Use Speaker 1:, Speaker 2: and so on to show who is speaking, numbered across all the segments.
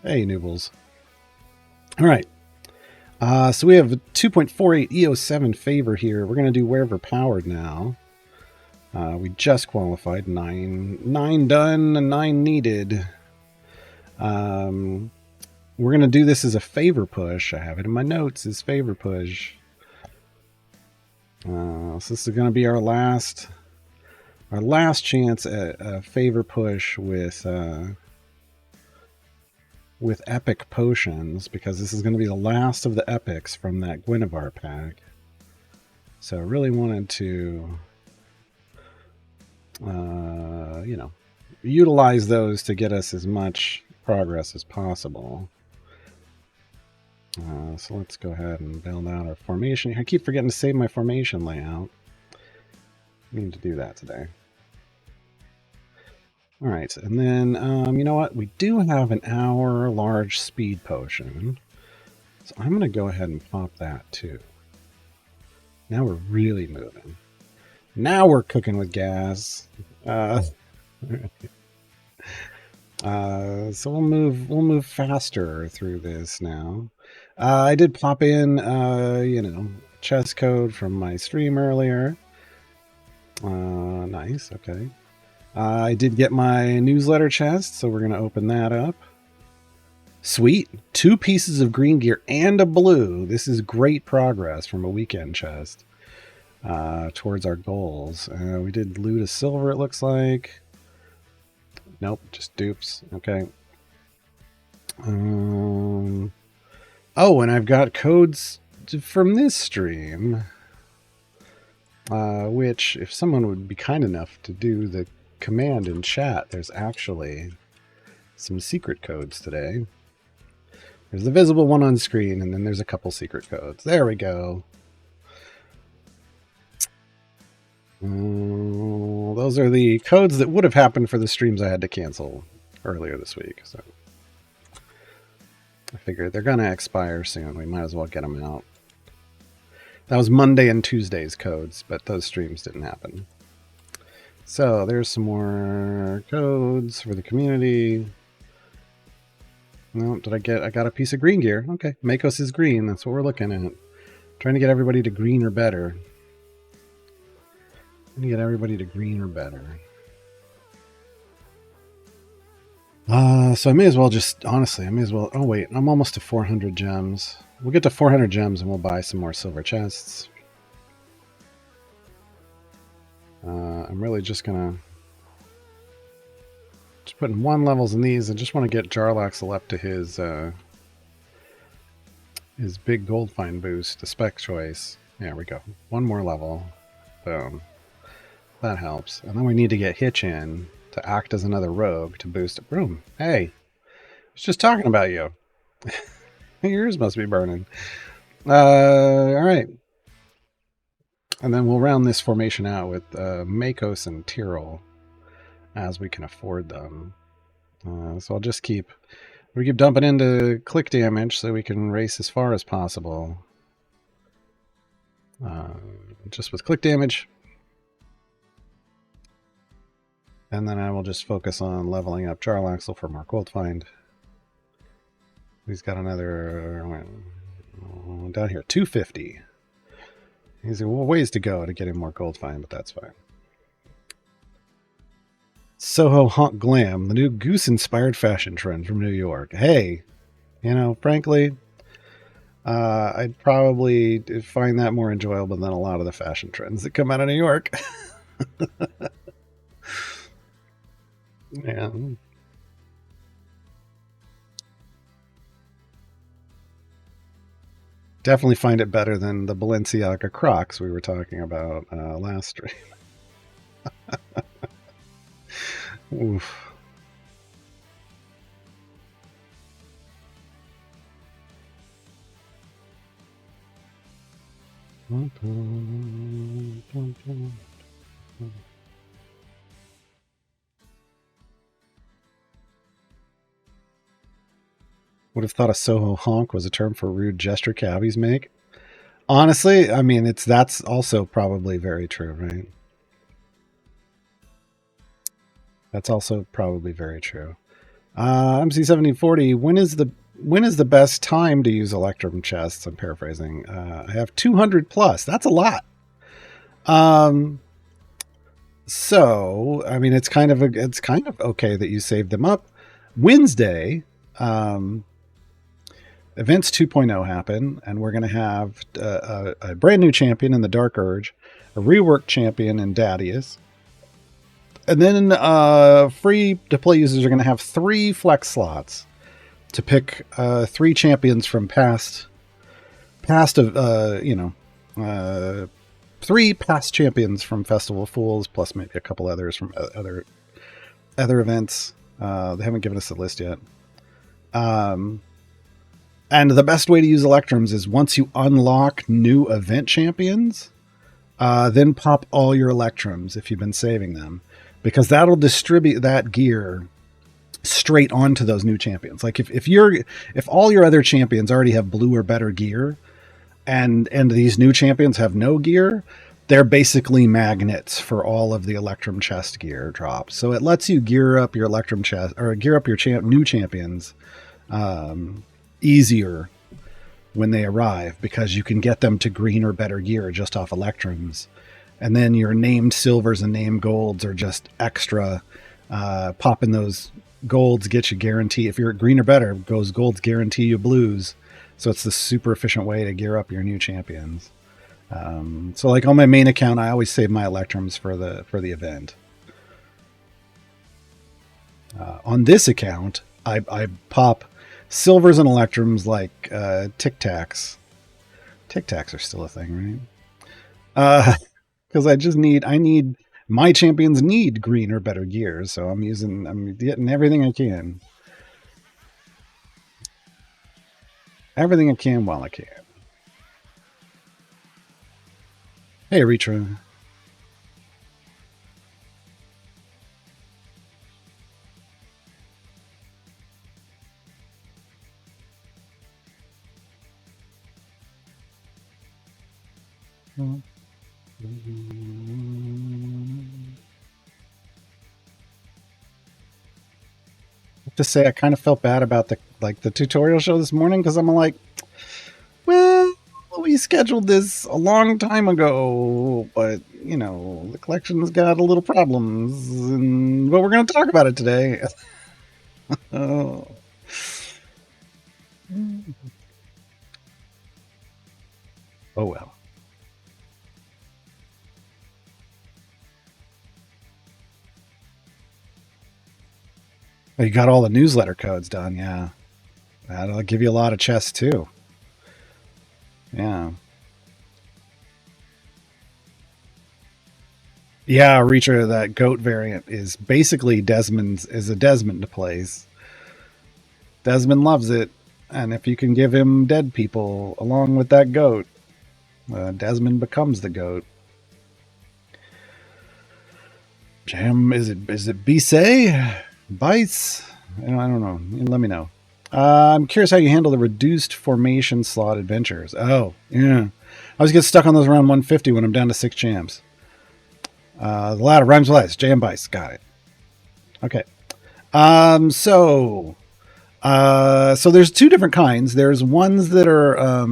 Speaker 1: Hey, Noobles. All right. So we have a 2.48 EO7 favor here. We're going to do wherever powered now. We just qualified. Nine done and 9 needed. We're going to do this as a favor push. I have it in my notes as favor push. So this is going to be our last chance at a favor push with epic potions, because this is going to be the last of the epics from that Gwynevere pack. So I really wanted to, utilize those to get us as much progress as possible. So let's go ahead and build out our formation. I keep forgetting to save my formation layout. I need to do that today. All right, and then, you know what? We do have an hour large speed potion. So I'm going to go ahead and pop that too. Now we're really moving. Now we're cooking with gas. So we'll move faster through this now. I did pop in, chest code from my stream earlier. Nice, okay. I did get my newsletter chest, so we're going to open that up. Sweet. 2 pieces of green gear and a blue. This is great progress from a weekend chest towards our goals. We did loot a silver, it looks like. Nope, just dupes. Okay. Oh, and I've got codes from this stream, which, if someone would be kind enough to do the command in chat, there's actually some secret codes today. There's the visible one on screen, and then there's a couple secret codes. There we go. Those are the codes that would have happened for the streams I had to cancel earlier this week. So I figured they're going to expire soon. We might as well get them out. That was Monday and Tuesday's codes, but those streams didn't happen. So there's some more codes for the community. No, I got a piece of green gear. Okay, Makos is green. That's what we're looking at. Trying to get everybody to green or better. So I may as well oh wait, I'm almost to 400 gems. We'll get to 400 gems and we'll buy some more silver chests. I'm really just gonna putting 1 levels in these. I just want to get Jarlaxle up to his big gold find boost, the spec choice. There we go. 1 more level. Boom. That helps. And then we need to get Hitch in to act as another rogue to boost it. Boom. Hey, I was just talking about you. Your ears must be burning. All right. And then we'll round this formation out with Makos and Tyrell as we can afford them. So I'll just keep dumping into click damage so we can race as far as possible. Just with click damage. And then I will just focus on leveling up Jarlaxle for more gold find. He's got another down here, 250. He's a ways to go to get him more gold find, but that's fine. Soho Honk Glam, the new goose-inspired fashion trend from New York. Hey, frankly, I'd probably find that more enjoyable than a lot of the fashion trends that come out of New York. Yeah. Definitely find it better than the Balenciaga Crocs we were talking about last stream. Oof. Would have thought a Soho honk was a term for rude gesture cabbies make. Honestly, I mean, that's also probably very true, right? That's also probably very true. MC7040. When is the best time to use Electrum chests? I'm paraphrasing. I have 200 plus. That's a lot. So I mean, it's kind of okay that you saved them up. Wednesday, events 2.0 happen, and we're going to have a brand new champion in the Dark Urge, a reworked champion in Dadius, and then free to play users are going to have 3 flex slots to pick 3 champions from past 3 past champions from Festival of Fools, plus maybe a couple others from other events. They haven't given us a list yet. And the best way to use Electrums is once you unlock new event champions, then pop all your Electrums if you've been saving them, because that'll distribute that gear straight onto those new champions. Like if all your other champions already have blue or better gear, and these new champions have no gear, they're basically magnets for all of the Electrum chest gear drops. So it lets you gear up your Electrum chest, or gear up your new champions easier when they arrive, because you can get them to green or better gear just off Electrums. And then your named silvers and named golds are just extra. Popping those golds gets you guarantee. If you're at green or better, those golds guarantee you blues. So it's the super efficient way to gear up your new champions. So like on my main account, I always save my Electrums for the event. On this account, I pop silvers and Electrums like Tic Tacs. Tic Tacs are still a thing, right? Because I need my champions need green or better gear, so I'm getting everything I can. Everything I can while I can. Hey, Ritra. To say I kind of felt bad about the tutorial show this morning, because I'm like, well, we scheduled this a long time ago, but the collection's got a little problems, but we're going to talk about it today. Oh. Oh well. Oh, you got all the newsletter codes done, yeah. That'll give you a lot of chests too. Yeah. Yeah, Reacher, that goat variant is basically is a Desmond plays. Desmond loves it, and if you can give him dead people along with that goat, Desmond becomes the goat. Jam, is it Bisay? Bites? I don't know. Let me know. I'm curious how you handle the reduced formation slot adventures. Oh, yeah. I always get stuck on those around 150 when I'm down to 6 jams. The latter rhymes with ice. Jam Bice. Got it. Okay. So there's 2 different kinds. There's ones that are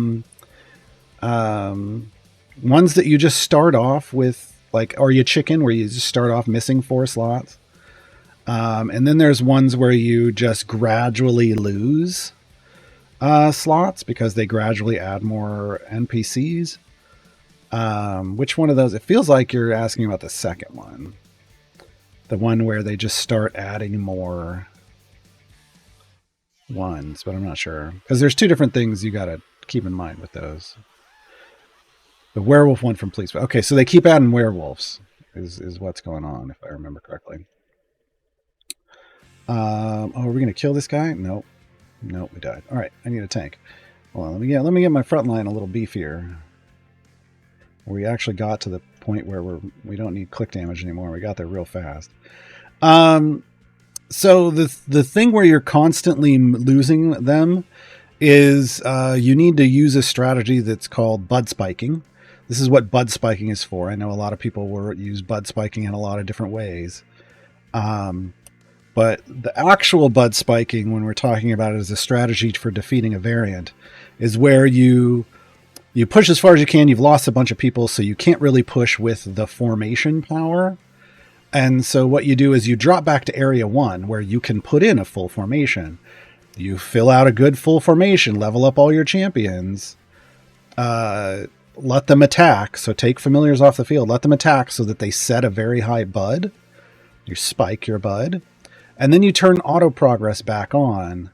Speaker 1: ones that you just start off with, like, or you chicken, where you just start off missing 4 slots. And then there's ones where you just gradually lose slots because they gradually add more NPCs. Which one of those? It feels like you're asking about the second one. The one where they just start adding more ones, but I'm not sure. Because there's 2 different things you got to keep in mind with those. The werewolf one from Police. Okay, so they keep adding werewolves is what's going on, if I remember correctly. Are we going to kill this guy? Nope, we died. All right, I need a tank. Hold on, let me get my front line a little beefier. We actually got to the point where we don't need click damage anymore. We got there real fast. So the thing where you're constantly losing them is you need to use a strategy that's called bud spiking. This is what bud spiking is for. I know a lot of people use bud spiking in a lot of different ways. But the actual bud spiking, when we're talking about it as a strategy for defeating a variant, is where you push as far as you can. You've lost a bunch of people, so you can't really push with the formation power. And so what you do is you drop back to area 1 where you can put in a full formation. You fill out a good full formation, level up all your champions, let them attack. So take familiars off the field, let them attack so that they set a very high bud. You spike your bud. And then you turn auto progress back on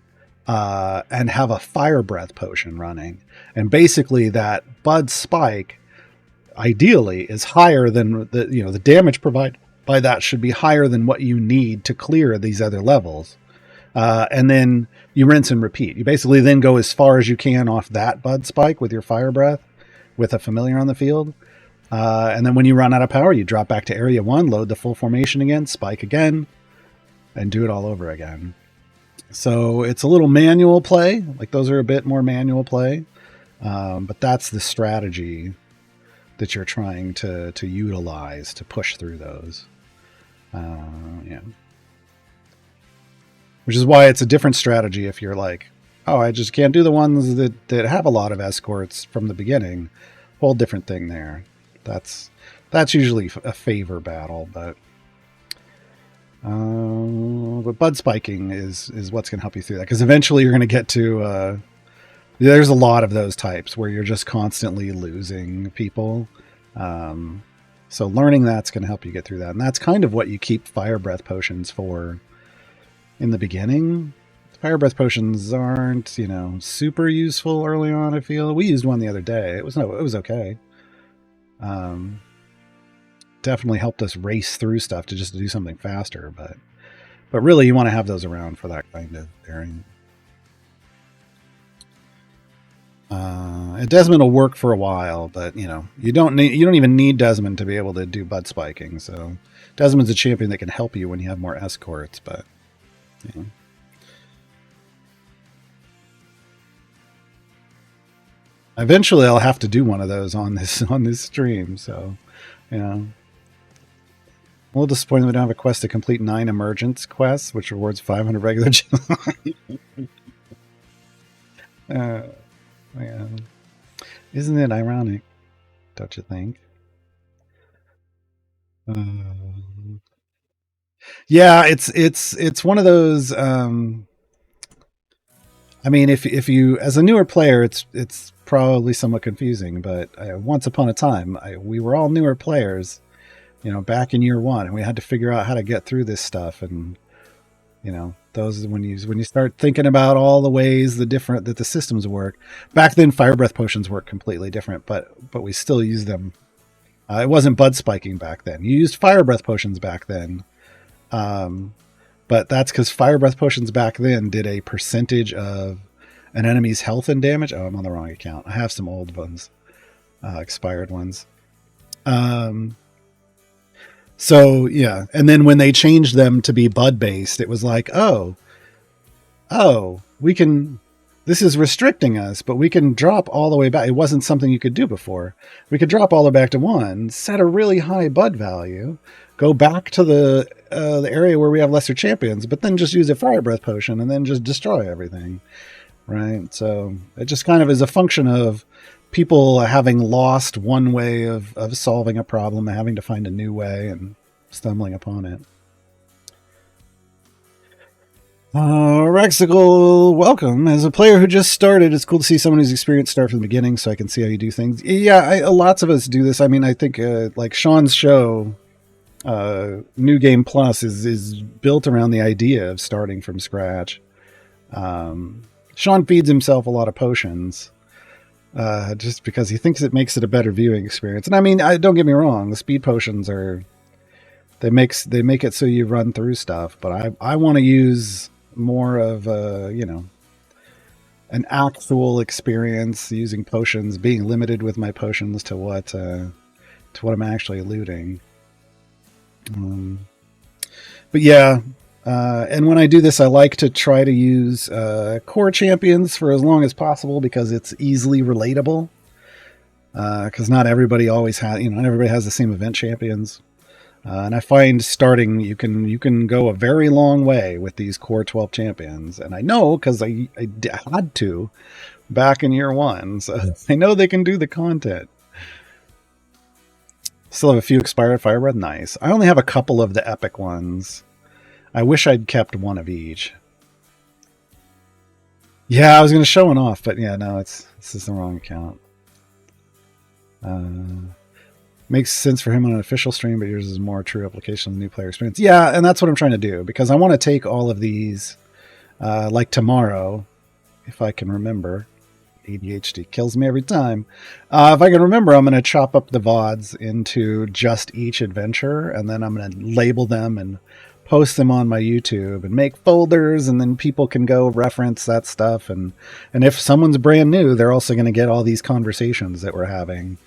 Speaker 1: and have a fire breath potion running. And basically that bud spike ideally is higher than the damage provided by that should be higher than what you need to clear these other levels. And then you rinse and repeat. You basically then go as far as you can off that bud spike with your fire breath with a familiar on the field. And then when you run out of power, you drop back to area 1, load the full formation again, spike again, and do it all over again. So it's a little manual play. Like those are a bit more manual play. But that's the strategy that you're trying to utilize to push through those. Yeah. Which is why it's a different strategy if you're like, oh, I just can't do the ones that have a lot of escorts from the beginning. Whole different thing there. That's usually a favor battle, but bud spiking is what's going to help you through that, because eventually you're going to get to there's a lot of those types where you're just constantly losing people. So learning that's going to help you get through that, and that's kind of what you keep fire breath potions for in the beginning. Fire breath potions aren't, super useful early on. I feel we used one the other day. It was okay. Definitely helped us race through stuff to just do something faster, but really you want to have those around for that kind of variant. Desmond will work for a while, but you don't even need Desmond to be able to do bud spiking. So Desmond's a champion that can help you when you have more escorts, but eventually I'll have to do one of those on this stream. So, a little disappointed we don't have a quest to complete 9 emergence quests, which rewards 500 regular. Yeah. Isn't it ironic? Don't you think? Yeah, it's one of those. I mean, if you as a newer player, it's probably somewhat confusing. But once upon a time, we were all newer players, back in year 1, and we had to figure out how to get through this stuff. And those when you start thinking about all the ways that the systems work. Back then, fire breath potions work completely different, but we still use them. It wasn't bud spiking back then. You used fire breath potions back then. But that's because fire breath potions back then did a percentage of an enemy's health and damage. Oh, I'm on the wrong account. I have some old ones, expired ones. So yeah, and then when they changed them to be bud based, it was like, oh, we can. This is restricting us, but we can drop all the way back. It wasn't something you could do before. We could drop all the way back to 1, set a really high bud value, go back to the area where we have lesser champions, but then just use a fire breath potion and then just destroy everything, right? So it just kind of is a function of people having lost one way of solving a problem and having to find a new way and stumbling upon it. Rexical, welcome. As a player who just started, it's cool to see someone who's experienced start from the beginning so I can see how you do things. Yeah, lots of us do this. I mean, I think like Sean's show, New Game Plus, is built around the idea of starting from scratch. Sean feeds himself a lot of potions just because he thinks it makes it a better viewing experience. And I mean, don't get me wrong, the speed potions they make it so you run through stuff, but I want to use more of an actual experience using potions, being limited with my potions to what I'm actually looting. But yeah, and when I do this, I like to try to use core champions for as long as possible because it's easily relatable. Because not everybody always has, not everybody has the same event champions. And I find starting you can go a very long way with these core 12 champions, and I know because I had to back in year one, so I know they can do the content. Still have a few expired fire breath. Nice. I only have a couple of the epic ones. I wish I'd kept one of each. Yeah, I was going to show one off, but yeah, no, this is the wrong account. Makes sense for him on an official stream, but yours is more true application of the new player experience. Yeah, and that's what I'm trying to do, because I want to take all of these, like tomorrow, if I can remember. ADHD kills me every time. If I can remember, I'm going to chop up the VODs into just each adventure, and then I'm going to label them and post them on my YouTube and make folders, and then people can go reference that stuff. And if someone's brand new, they're also going to get all these conversations that we're having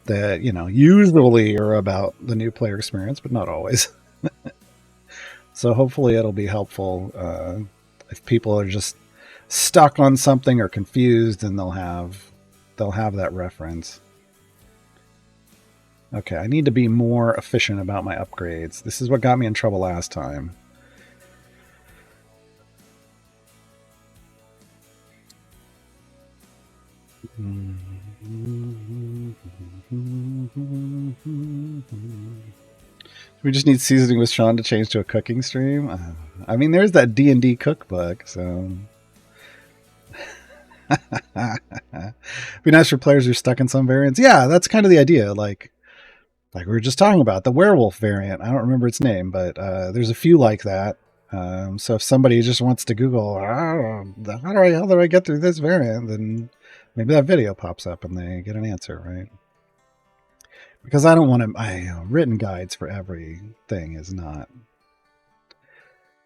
Speaker 1: that, you know, usually are about the new player experience, but not always. So hopefully it'll be helpful if people are just stuck on something or confused, and they'll have that reference. Okay, I need to be more efficient about my upgrades. This is what got me in trouble last time. We just need seasoning with Sean to change to a cooking stream. I mean, there's that D&D cookbook, so be nice for players who are stuck in some variants. Yeah, that's kind of the idea. Like we were just talking about the werewolf variant. I don't remember its name, but there's a few like that. So if somebody just wants to Google, how do I get through this variant, then maybe that video pops up and they get an answer, right? Because I don't want to. Written guides for everything is not.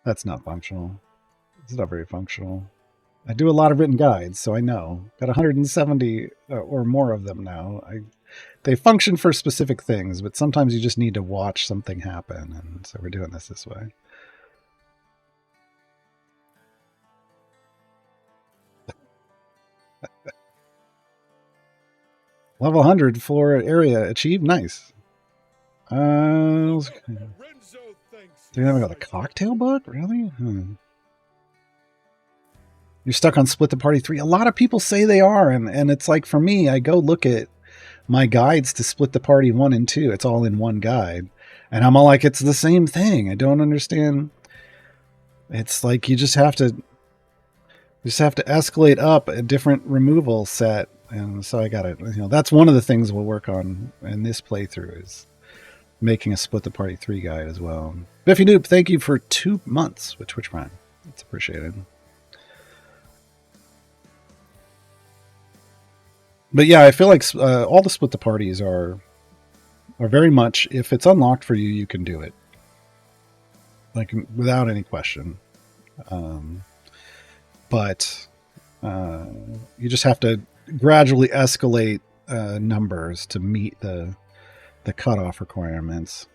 Speaker 1: That's not functional. It's not very functional. I do a lot of written guides, so I know. Got 170 or more of them now. They function for specific things, but sometimes you just need to watch something happen, and so we're doing this way. Level 100 floor area achieved. Nice. Do you have the cocktail book? Really? You're stuck on Split the Party 3. A lot of people say they are, and it's like, for me, I go look at my guides to Split the Party 1 and 2. It's all in one guide. And I'm all like, it's the same thing. I don't understand. It's like you just have to escalate up a different removal set. And so I got it. You know, that's one of the things we'll work on in this playthrough, is making a Split the Party 3 guide as well. Biffy Noob, thank you for 2 months with Twitch Prime. It's appreciated. But yeah, I feel like all the Split the Parties are very much, if it's unlocked for you, you can do it, like, without any question. But you just have to gradually escalate numbers to meet the cutoff requirements.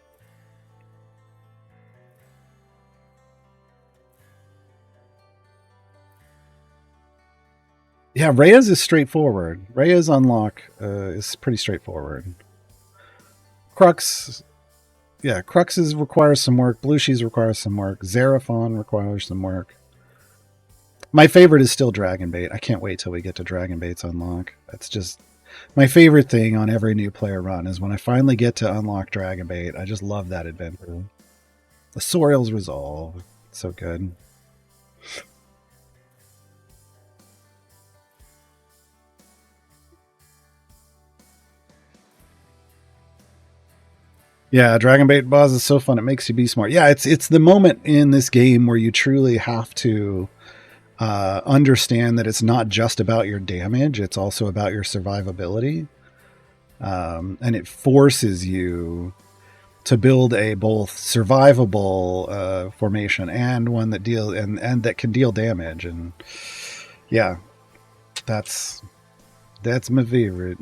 Speaker 1: Yeah, Rhea's is straightforward. Rhea's unlock is pretty straightforward. Crux requires some work. Blueshies requires some work. Xeraphon requires some work. My favorite is still Dragonbait. I can't wait till we get to Dragonbait's unlock. That's just my favorite thing on every new player run, is when I finally get to unlock Dragonbait. I just love that adventure. The Soriel's Resolve. It's so good. Yeah, Dragonbait boss is so fun. It makes you be smart. Yeah, it's the moment in this game where you truly have to understand that it's not just about your damage, it's also about your survivability. And it forces you to build a both survivable formation and one that and that can deal damage. And yeah, that's my favorite.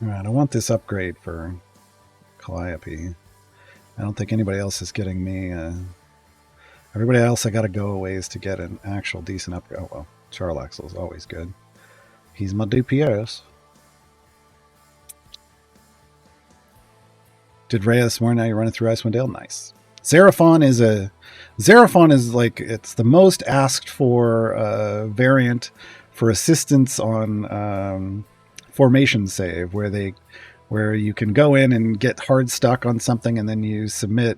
Speaker 1: All right, I want this upgrade for Calliope. I don't think anybody else is getting me. Everybody else, I got to go a ways to get an actual decent upgrade. Oh well, Charlaxle is always good. He's my DPS.
Speaker 2: Did Rhea this morning. Now you're running through Icewind Dale. Nice. Xeraphon is like, it's the most asked for variant for assistance on formation save, where you can go in and get hard stuck on something, and then you submit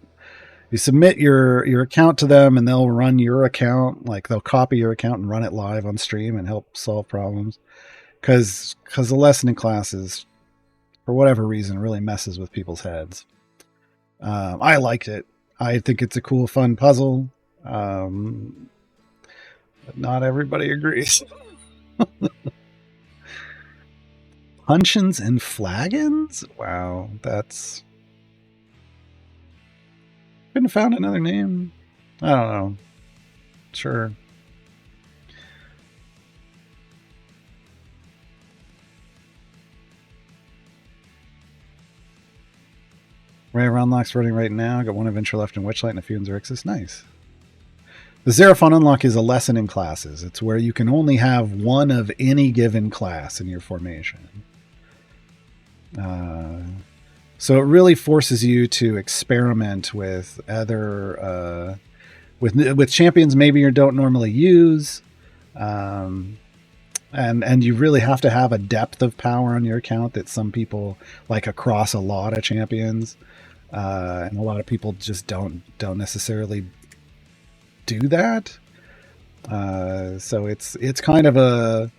Speaker 2: your account to them, and they'll run your account, like they'll copy your account and run it live on stream and help solve problems. Because the lesson in classes, for whatever reason, really messes with people's heads. I liked it. I think it's a cool, fun puzzle. But not everybody agrees. Puncheons and flagons? Wow, that's... Couldn't have found another name. I don't know. Sure. Ray Roundlock's running right now. Got one adventure left in Witchlight and a few in Xerxes. Nice. The Xeraphon unlock is a lesson in classes. It's where you can only have one of any given class in your formation. So it really forces you to experiment with other with champions maybe you don't normally use, and you really have to have a depth of power on your account that some people like across a lot of champions, and a lot of people just don't necessarily do that. So it's kind of a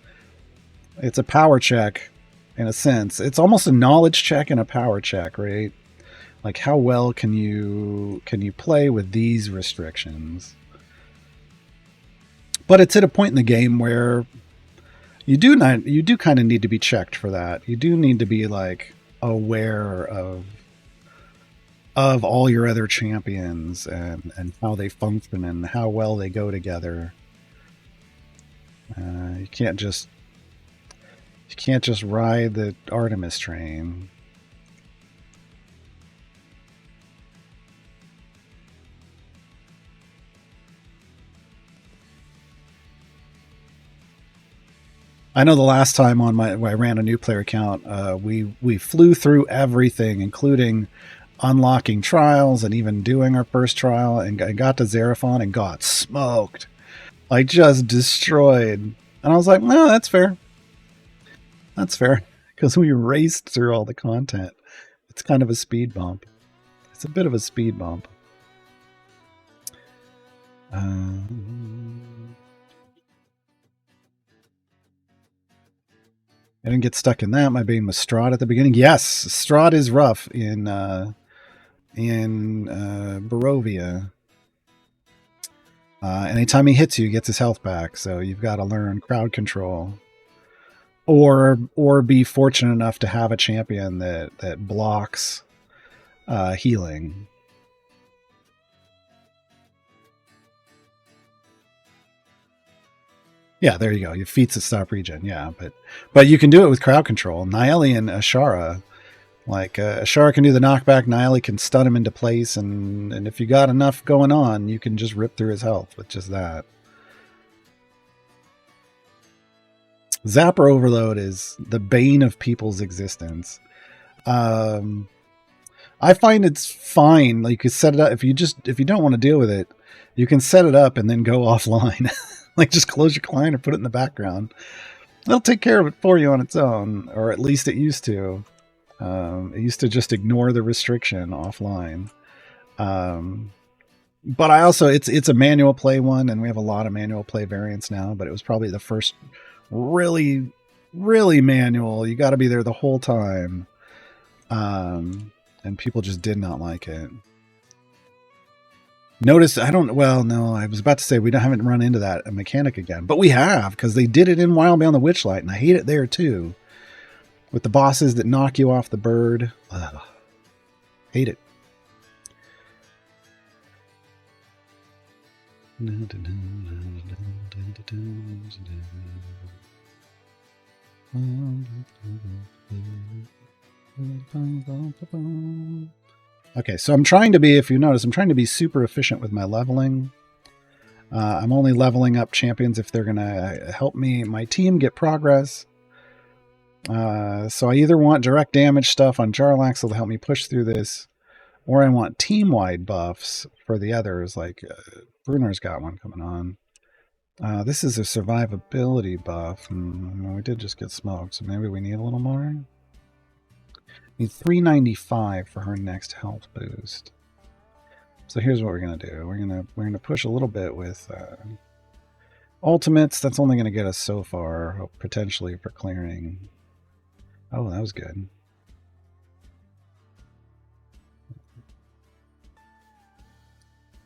Speaker 2: power check. In a sense, it's almost a knowledge check and a power check, right? Like, how well can you play with these restrictions? But it's at a point in the game where you do kind of need to be checked for that. You do need to be like aware of all your other champions and how they function and how well they go together. You can't just ride the Artemis train. I know the last time when I ran a new player account, we flew through everything, including unlocking trials and even doing our first trial, and I got to Xeraphon and got smoked. I just destroyed. And I was like, no, that's fair. That's fair, because we raced through all the content. It's kind of a speed bump. It's a bit of a speed bump. I didn't get stuck in that. My bane was Strahd at the beginning. Yes, Strahd is rough in Barovia. Anytime he hits you, he gets his health back. So you've got to learn crowd control. Or be fortunate enough to have a champion that blocks healing. Yeah, there you go. Your feats that stop regen. Yeah, but you can do it with crowd control. Nayeli and Ashara, like Ashara can do the knockback. Nayeli can stun him into place, and if you got enough going on, you can just rip through his health with just that. Zapper overload is the bane of people's existence. I find it's fine. Like, you can set it up if you don't want to deal with it, you can set it up and then go offline. Like, just close your client or put it in the background. It'll take care of it for you on its own, or at least it used to. It used to just ignore the restriction offline. But I also it's a manual play one, and we have a lot of manual play variants now. But it was probably the first really manual. You got to be there the whole time, and people just did not like it. Notice I was about to say we haven't run into that mechanic again, but we have, because they did it in Wild Beyond the Witchlight, and I hate it there too, with the bosses that knock you off the bird. Ugh. Hate it. Okay, so I'm trying to be, if you notice, I'm trying to be super efficient with my leveling. I'm only leveling up champions if they're going to help my team get progress. So I either want direct damage stuff on Jarlaxle to help me push through this, or I want team-wide buffs for the others, like Bruner's got one coming on. This is a survivability buff. We did just get smoked, so maybe we need a little more. Need 395 for her next health boost. So here's what we're gonna do. We're gonna push a little bit with ultimates. That's only gonna get us so far, potentially for clearing. Oh, that was good.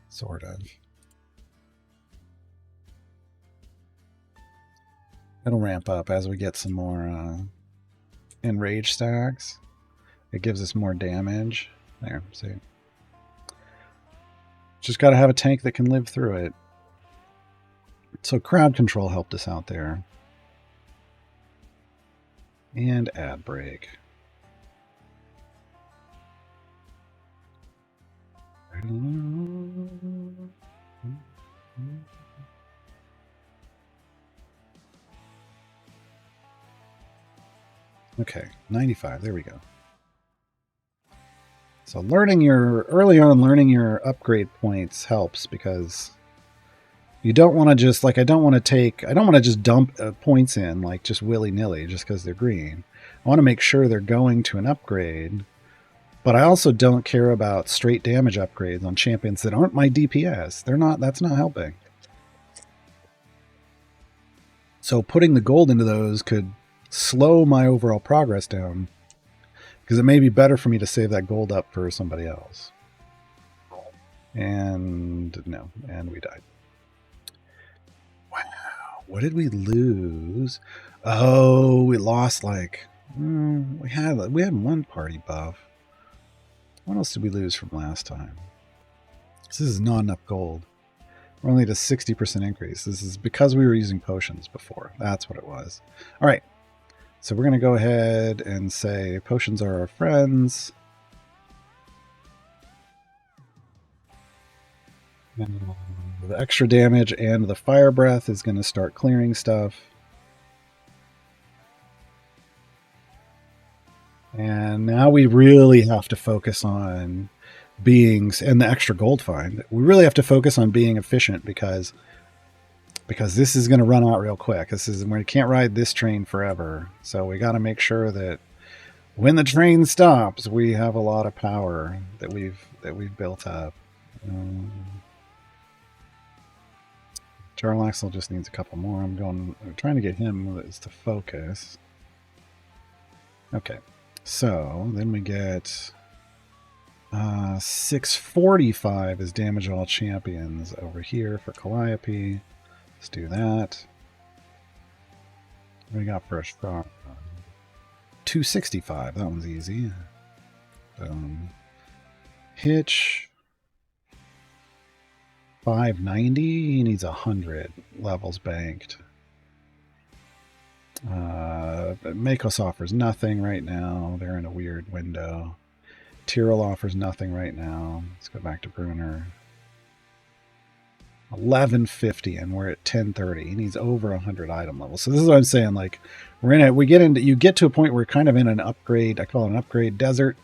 Speaker 2: Sort of. It'll ramp up as we get some more enrage stacks. It gives us more damage. There, see. Just got to have a tank that can live through it. So crowd control helped us out there. And ad break. Okay, 95. There we go. So early on learning your upgrade points helps, because you don't want to just, like, I don't want to just dump points in like just willy-nilly just because they're green. I want to make sure they're going to an upgrade, but I also don't care about straight damage upgrades on champions that aren't my DPS. That's not helping. So putting the gold into those could slow my overall progress down, because it may be better for me to save that gold up for somebody else. And no, and we died. Wow, what did we lose? Oh, we lost like we had one party buff. What else did we lose from last time? This is not enough gold. We're only at a 60% increase. This is because we were using potions before. That's what it was. All right. So we're going to go ahead and say potions are our friends. And the extra damage and the fire breath is going to start clearing stuff. And now we really have to focus on beings and the extra gold find. We really have to focus on being efficient, because this is going to run out real quick. We can't ride this train forever. So we got to make sure that when the train stops, we have a lot of power that we've built up. Jarlaxle just needs a couple more. I'm trying to get him to focus. Okay. So then we get 645 is damage all champions over here for Calliope. Let's do that. What do we got for a strong? 265. That one's easy. Hitch. 590. He needs 100 levels banked. Makos offers nothing right now. They're in a weird window. Tyrell offers nothing right now. Let's go back to Bruner. 1150, and we're at 1030. He needs over 100 item levels. So this is what I'm saying. Like, you get to a point where you're kind of in an upgrade. I call it an upgrade desert,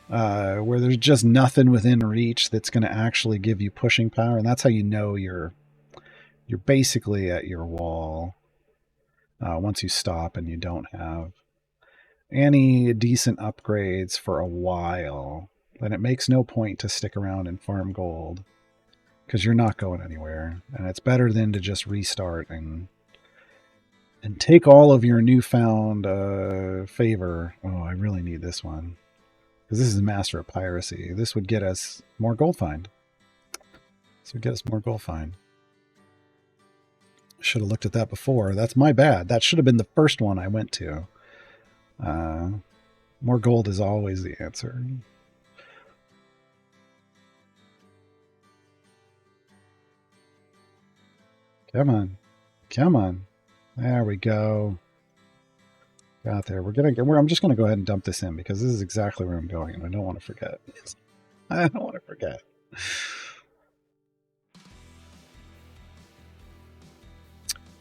Speaker 2: where there's just nothing within reach that's going to actually give you pushing power, and that's how you know you're basically at your wall. Once you stop and you don't have any decent upgrades for a while, then it makes no point to stick around and farm gold, because you're not going anywhere. And it's better than to just restart and take all of your newfound favor. Oh, I really need this one, because this is Master of Piracy. This would get us more gold find. Should have looked at that before. That's my bad. That should have been the first one I went to. More gold is always the answer. Come on. There we go. Got there. I'm just gonna go ahead and dump this in, because this is exactly where I'm going, and I don't want to forget.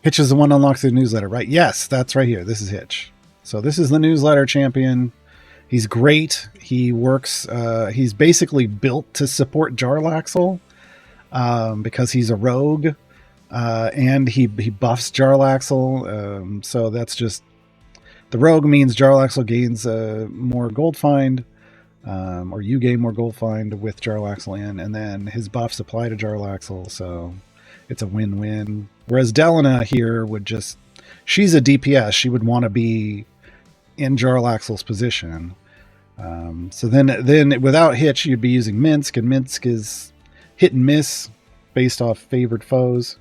Speaker 2: Hitch is the one that unlocks the newsletter, right? Yes, that's right here. This is Hitch. So this is the newsletter champion. He's great. He works. He's basically built to support Jarlaxle because he's a rogue, and he buffs Jarlaxle. So that's just the rogue means Jarlaxle gains more gold find, or you gain more gold find with Jarlaxle in, and then his buffs apply to Jarlaxle. So it's a win-win. Whereas Delina here would just, she's a DPS. She would want to be in Jarlaxle's position. So then without Hitch, you'd be using Minsc, and Minsc is hit and miss based off favored foes.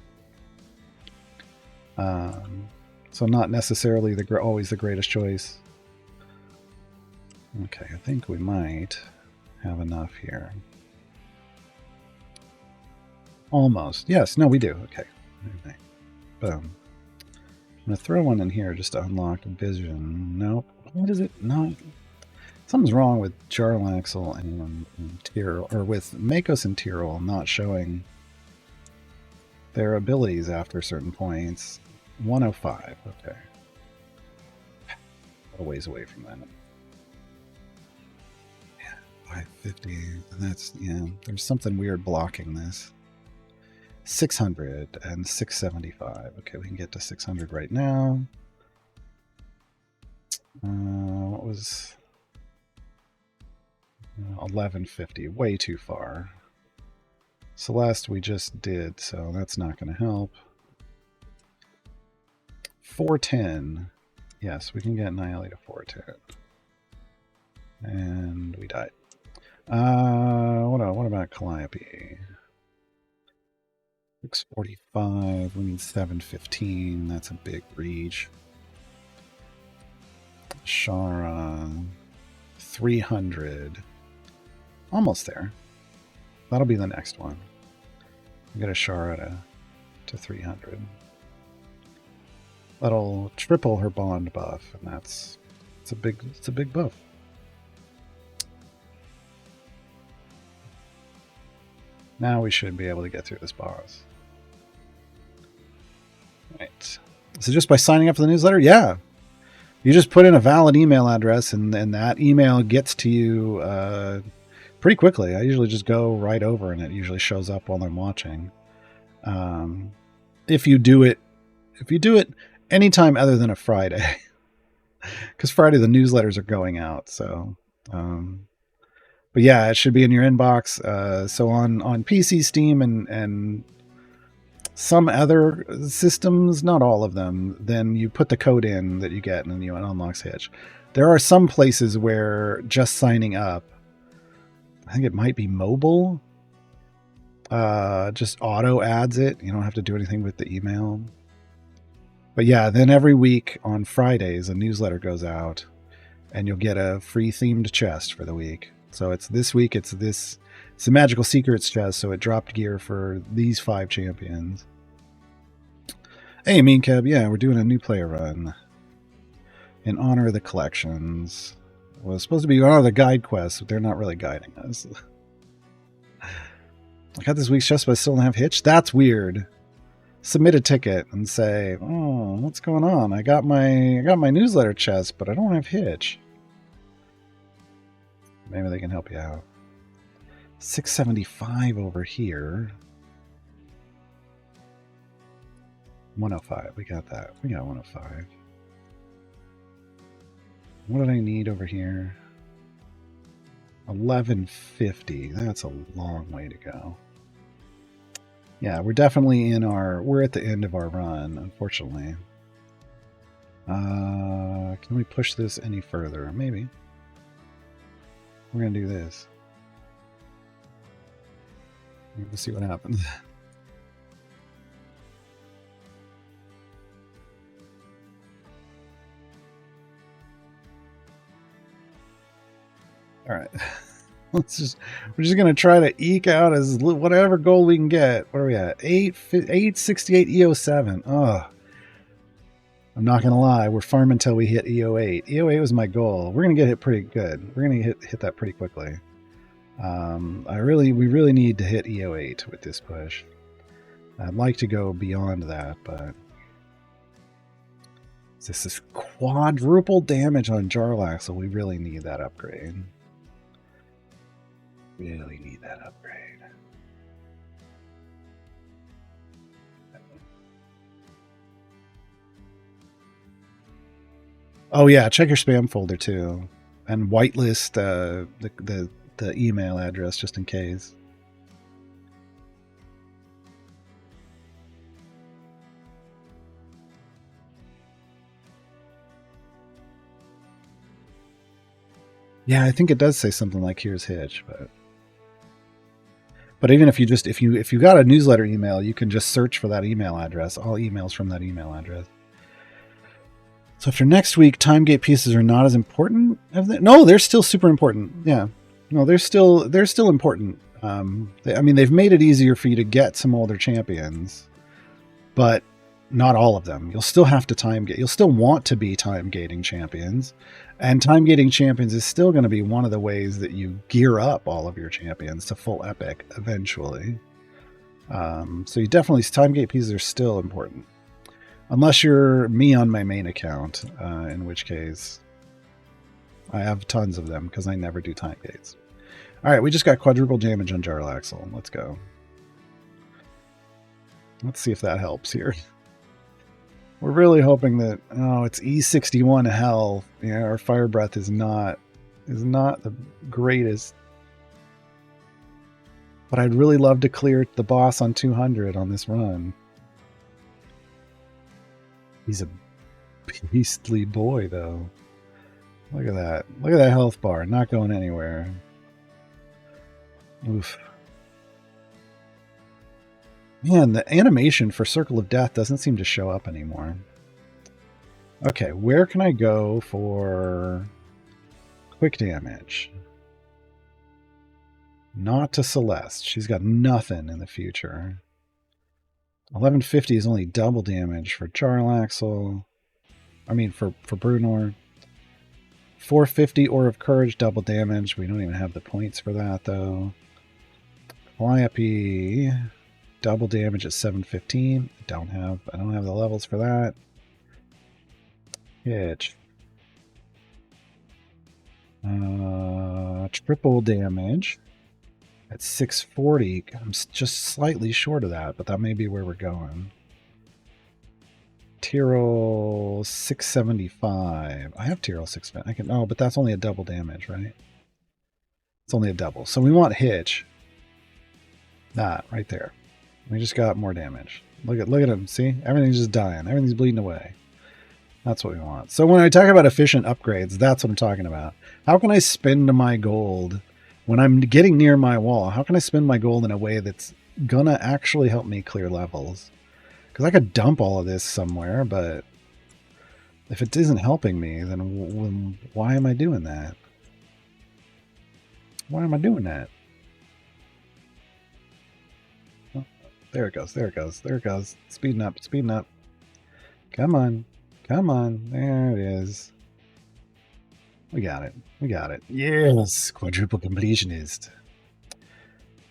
Speaker 2: So not necessarily always the greatest choice. Okay, I think we might have enough here. Almost. Yes, no, we do. Okay. Boom. I'm going to throw one in here just to unlock vision. Nope. What is it? No. Something's wrong with Jarlaxle and Tyrell, or with Makos and Tyrell not showing their abilities after certain points. 105. Okay. A ways away from that. 550. That's, yeah, there's something weird blocking this. 600 and 675. Okay, we can get to 600 right now. What was 1150? Way too far. Celeste we just did, so that's not going to help. 410. Yes, we can get Annihilate to 410. And we died. What about Calliope? 645. We need 715. That's a big reach. Shara. 300. Almost there. That'll be the next one. We get a Shara to 300. That'll triple her bond buff, and it's a big buff. Now we should be able to get through this boss. Right. So just by signing up for the newsletter, yeah. You just put in a valid email address, and that email gets to you pretty quickly. I usually just go right over, and it usually shows up while I'm watching. If you do it anytime other than a Friday, because Friday the newsletters are going out. So, but yeah, it should be in your inbox. So on PC, Steam, and some other systems, not all of them, then you put the code in that you get, and then you unlocks Hitch. There are some places where just signing up, I think it might be mobile, just auto adds it. You don't have to do anything with the email. But yeah, then every week on Fridays, a newsletter goes out, and you'll get a free themed chest for the week. So it's this week, it's a Magical Secrets chest, so it dropped gear for these 5 champions. Hey, Mean Cab, yeah, we're doing a new player run in honor of the collections. Well, it's supposed to be in honor of the guide quests, but they're not really guiding us. I got this week's chest, but I still don't have Hitch? That's weird. Submit a ticket and say, oh, what's going on? I got my newsletter chest, but I don't have Hitch. Maybe they can help you out. 675 over here. 105. We got that. We got 105. What did I need over here? 1150. That's a long way to go. Yeah, we're definitely we're at the end of our run, unfortunately. Can we push this any further? Maybe. We're going to do this. We'll see what happens. All right. We're just going to try to eke out as whatever gold we can get. What are we at? 868 EO7. Oh, I'm not going to lie. We're farming until we hit EO8. EO8 was my goal. We're going to get hit pretty good. We're going to hit that pretty quickly. We really need to hit EO8 with this push. I'd like to go beyond that, but This is quadruple damage on Jarlaxle, so we really need that upgrade. Really need that upgrade. Oh yeah, check your spam folder too, and whitelist the email address just in case. Yeah, I think it does say something like "Here's Hitch," but even if you got a newsletter email, you can just search for that email address. All emails from that email address. So after next week, time gate pieces are not as important. No, they're still super important. Yeah, no, they're still important. They've made it easier for you to get some older champions, but not all of them. You'll still have to time gate. You'll still want to be time gating champions, and time gating champions is still going to be one of the ways that you gear up all of your champions to full epic eventually. So you definitely, time gate pieces are still important. Unless you're me on my main account, in which case I have tons of them because I never do time gates. All right, we just got quadruple damage on Jarlaxle. Let's go. Let's see if that helps here. We're really hoping that, it's E61 health. Yeah, our fire breath is not the greatest. But I'd really love to clear the boss on 200 on this run. He's a beastly boy, though. Look at that. Look at that health bar. Not going anywhere. Oof. Man, the animation for Circle of Death doesn't seem to show up anymore. Okay, where can I go for quick damage? Not to Celeste. She's got nothing in the future. 1150 is only double damage for Jarlaxle. For Bruenor. 450 Aura of Courage, double damage. We don't even have the points for that, though. Calliope, double damage at 715. I don't have the levels for that. Hitch. Triple damage at 640. I'm just slightly short of that, but that may be where we're going. Tyrell 675. I have Tyrell 675. But that's only a double damage, right? It's only a double. So we want Hitch. That right there. We just got more damage. Look at him. See? Everything's just dying. Everything's bleeding away. That's what we want. So when I talk about efficient upgrades, that's what I'm talking about. How can I spend my gold when I'm getting near my wall? How can I spend my gold in a way that's gonna actually help me clear levels? Because I could dump all of this somewhere, but if it isn't helping me, then why am I doing that? Why am I doing that? Oh, there it goes. There it goes. There it goes. Speeding up. Speeding up. Come on. Come on. There it is. We got it. We got it. Yes. Quadruple completionist.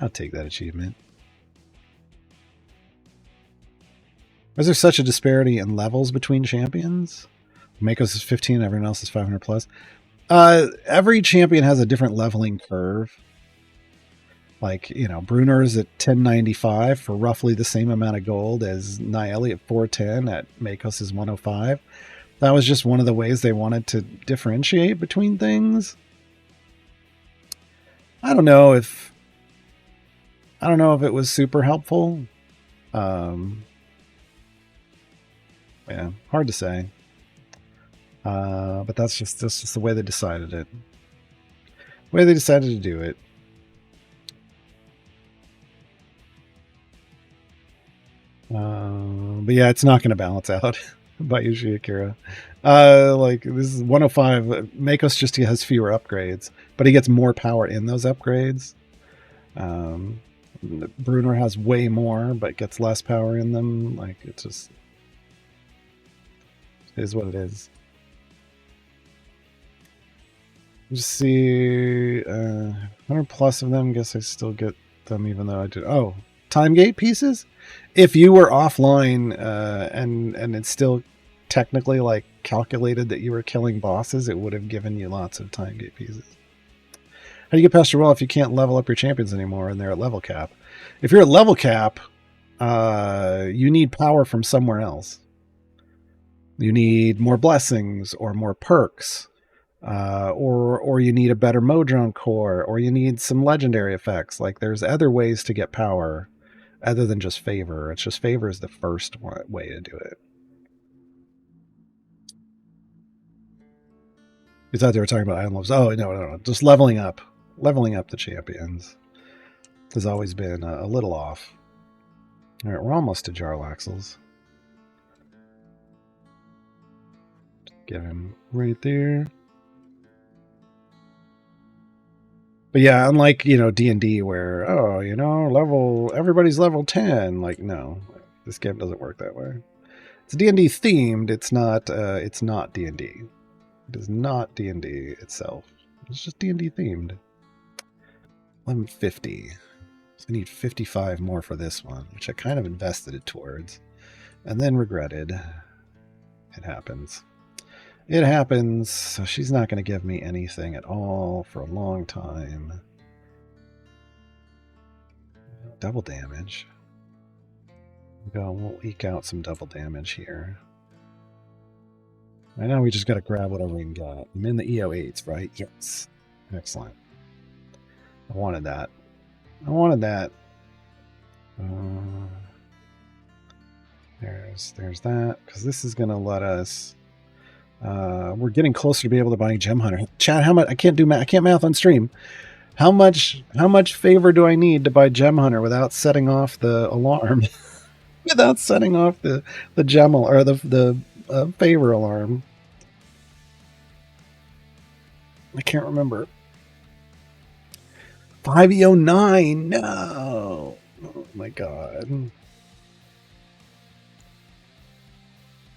Speaker 2: I'll take that achievement. Is there such a disparity in levels between champions? Mako's is 15, everyone else is 500 plus. Every champion has a different leveling curve. Like, Bruenor is at 1095 for roughly the same amount of gold as Nayeli at 410 at Makos is 105. That was just one of the ways they wanted to differentiate between things. I don't know if it was super helpful. Yeah, hard to say. But that's just the way they decided it. The way they decided to do it. But yeah, it's not going to balance out by Yuji Akira. This is 105. Makos just has fewer upgrades, but he gets more power in those upgrades. Bruenor has way more, but gets less power in them. It just is what it is. Just see 100 plus of them. Guess I still get them even though I did. Oh, time gate pieces. If you were offline and it still technically like calculated that you were killing bosses, it would have given you lots of time gate pieces. How do you get past your wall if you can't level up your champions anymore and they're at level cap? If you're at level cap, you need power from somewhere else. You need more blessings or more perks, or you need a better Modron core, or you need some legendary effects. Like there's other ways to get power other than just favor. It's just favor is the first way to do it. You thought they were talking about Island Loves. Oh, no. Just leveling up. Leveling up the champions has always been a little off. All right, we're almost to Jarlaxle's. Get him right there. But yeah, unlike, D&D where, everybody's level 10. Like, no, this game doesn't work that way. It's D&D themed. It's not D&D. It is not D&D itself. It's just D&D themed. 1150. So I need 55 more for this one, which I kind of invested it towards and then regretted. It happens. It happens. So she's not going to give me anything at all for a long time. Double damage. We'll eke out some double damage here. Right now we just got to grab whatever we can get. I'm in the EO8s, right? Yes. Excellent. I wanted that. There's that, because this is going to let us... we're getting closer to be able to buy Gem Hunter. Chad, how much? I can't math on stream. How much favor do I need to buy Gem Hunter without setting off the alarm? Without setting off the gem or the favor alarm. I can't remember. 5E09. No. Oh my god.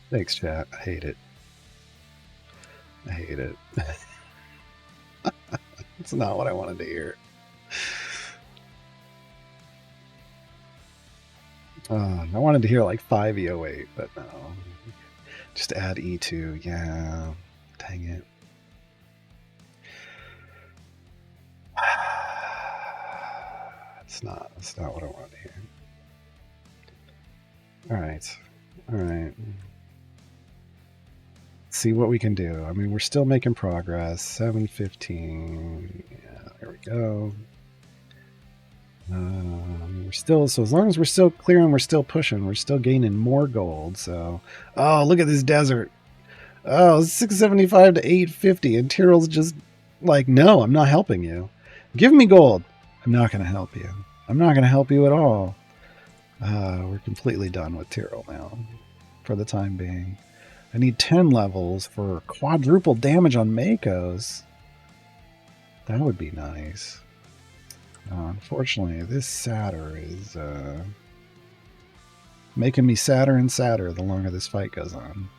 Speaker 2: Thanks, chat. I hate it. It's not what I wanted to hear. I wanted to hear like 5E08, but no. Just add E2. Yeah. Dang it. It's not what I wanted to hear. All right. See what we can do. I mean, we're still making progress. 715. Yeah, there we go. We're still, so as long as we're still clearing, we're still pushing, we're still gaining more gold. So, oh, look at this desert. Oh, 675 to 850, and Tyrell's just like, no, I'm not helping you. Give me gold. I'm not going to help you. I'm not going to help you at all. We're completely done with Tyrell now, for the time being. I need 10 levels for quadruple damage on Makos. That would be nice. Unfortunately, this satyr is making me sadder and sadder the longer this fight goes on.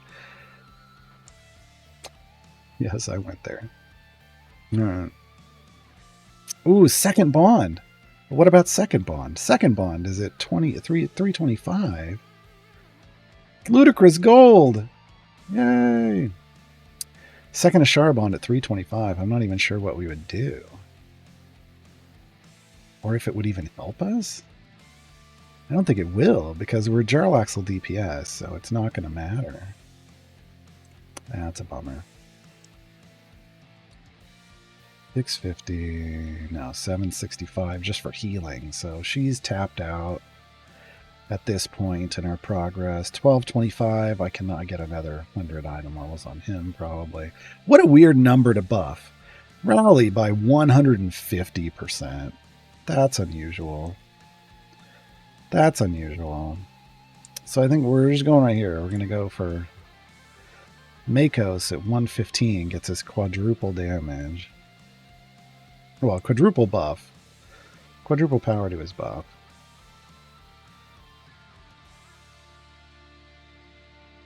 Speaker 2: Yes, I went there. All right. Ooh, second bond. What about second bond? Second bond is at 325. Ludicrous gold. Yay. Second Ashara bond at 325. I'm not even sure what we would do. Or if it would even help us? I don't think it will, because we're Jarlaxle DPS, so it's not going to matter. That's a bummer. 650, no, 765 just for healing. So she's tapped out at this point in our progress. 1225, I cannot get another 100 item levels on him, probably. What a weird number to buff. Rally by 150%. That's unusual. That's unusual. So I think we're just going right here. We're going to go for Makos at 115, gets us quadruple damage. Well, quadruple buff. Quadruple power to his buff.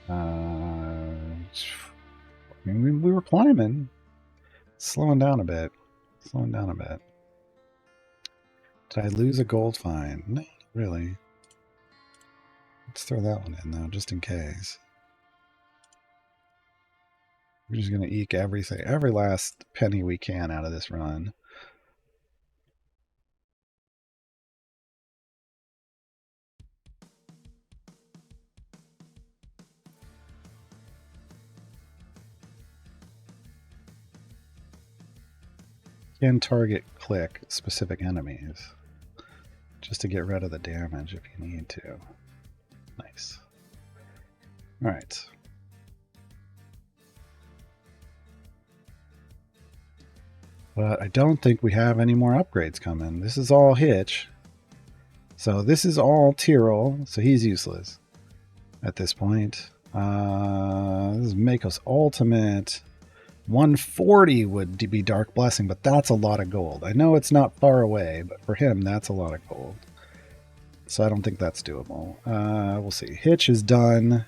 Speaker 2: I mean, we were climbing. Slowing down a bit. Did I lose a gold find? No, not really. Let's throw that one in, though, just in case. We're just going to eke everything, every last penny we can out of this run. Can target click specific enemies just to get rid of the damage if you need to. Nice. All right. But I don't think we have any more upgrades coming. This is all Hitch. So this is all Tyrell, so he's useless at this point. This is Mako's ultimate. 140 would be Dark Blessing, but that's a lot of gold. I know it's not far away, but for him, that's a lot of gold. So I don't think that's doable. We'll see. Hitch is done.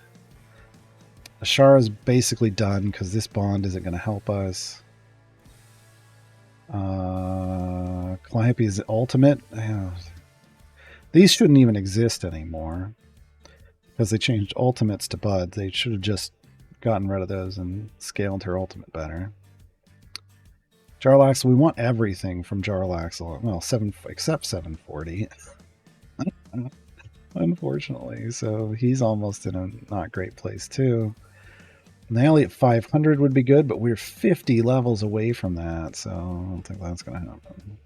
Speaker 2: Ashara is basically done because this bond isn't going to help us. Calliope's ultimate. These shouldn't even exist anymore because they changed ultimates to buds. They should have just gotten rid of those and scaled her ultimate better. Jarlaxle, we want everything from Jarlaxle. Well, except 740. Unfortunately, so he's almost in a not great place too. Naili at 500 would be good, but we're 50 levels away from that, so I don't think that's going to happen.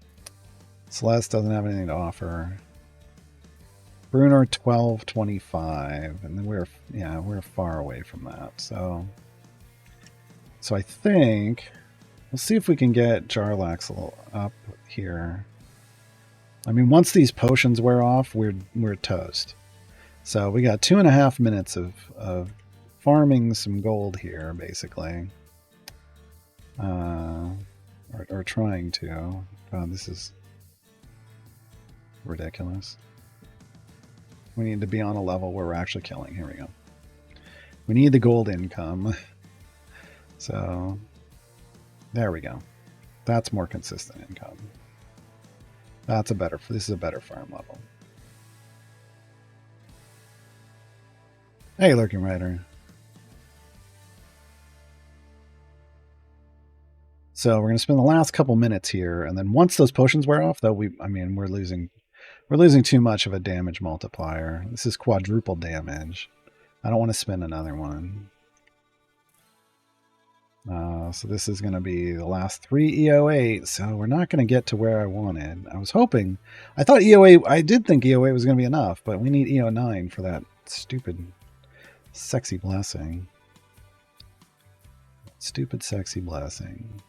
Speaker 2: Celeste doesn't have anything to offer. Bruenor 1225, and then we're far away from that. So I think we'll see if we can get Jarlaxle up here. I mean, once these potions wear off, we're toast. So we got 2.5 minutes of farming some gold here, basically, or trying to. God, this is ridiculous. We need to be on a level where we're actually killing. Here we go. We need the gold income. So there we go. That's more consistent income. This is a better farm level. Hey, Lurking Rider. So we're going to spend the last couple minutes here, and then once those potions wear off, though, we're losing too much of a damage multiplier. This is quadruple damage. I don't want to spend another one. So this is going to be the last 3 EO8, so we're not going to get to where I wanted. I did think EO8 was going to be enough, but we need EO9 for that stupid, sexy blessing. Stupid, sexy blessing.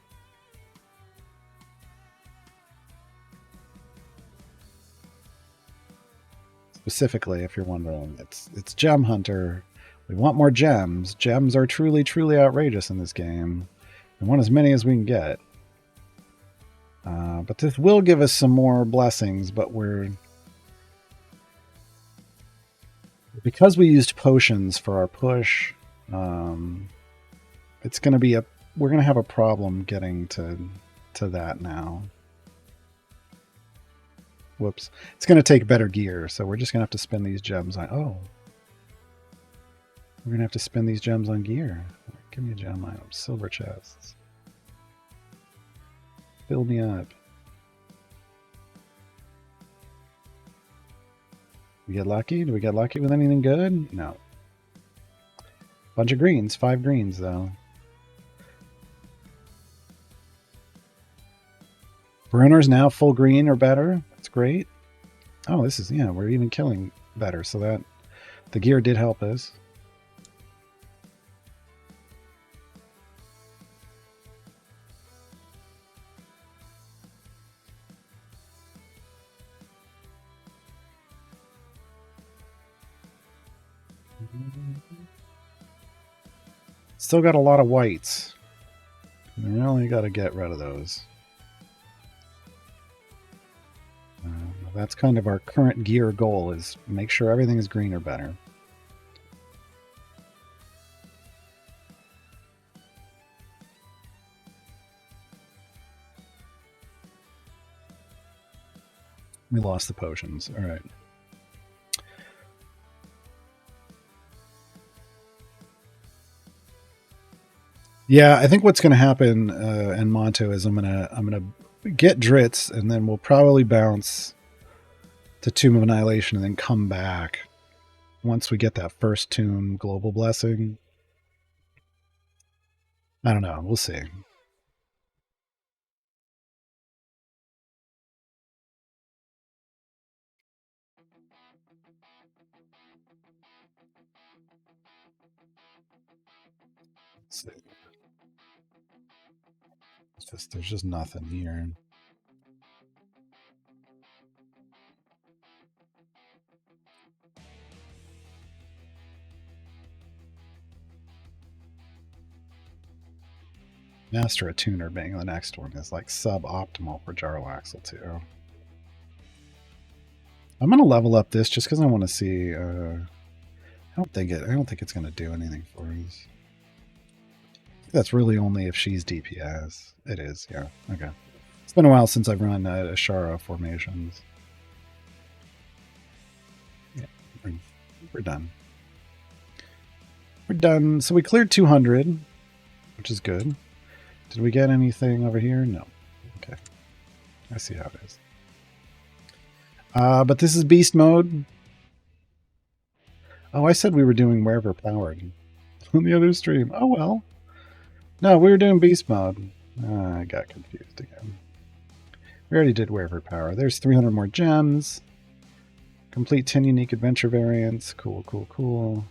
Speaker 2: Specifically, if you're wondering, it's Gem Hunter. We want more gems. Gems are truly, truly outrageous in this game. We want as many as we can get. But this will give us some more blessings, but because we used potions for our push, it's going to be we're going to have a problem getting to that now. Whoops. It's going to take better gear, so we're just going to have to spend these gems on... Oh. We're going to have to spend these gems on gear. Give me a gem item. Silver chests. Fill me up. We get lucky? Do we get lucky with anything good? No. Bunch of greens. 5 greens, though. Bruenor's now full green or better. That's great. Oh, this is, we're even killing better, so that the gear did help us. Still got a lot of whites. We only got to get rid of those. That's kind of our current gear goal, is make sure everything is green or better. We lost the potions. All right. Yeah, I think what's going to happen in Monto is I'm gonna get Dritz, and then we'll probably bounce to Tomb of Annihilation, and then come back once we get that first Tomb Global Blessing. I don't know. We'll see. Let's see. There's just nothing here. Master a Tuner being the next one is like suboptimal for Jarlaxle too. I'm gonna level up this just because I want to see. I don't think it's gonna do anything for us. That's really only if she's DPS. It is, yeah. Okay. It's been a while since I've run Ashara formations. Yeah, we're done. We're done. So we cleared 200, which is good. Did we get anything over here? No. Okay. I see how it is. But this is beast mode. Oh, I said we were doing wherever powered on the other stream. Oh, well. No, we were doing beast mode. I got confused again. We already did wherever power. There's 300 more gems. Complete 10 unique adventure variants. Cool, cool, cool.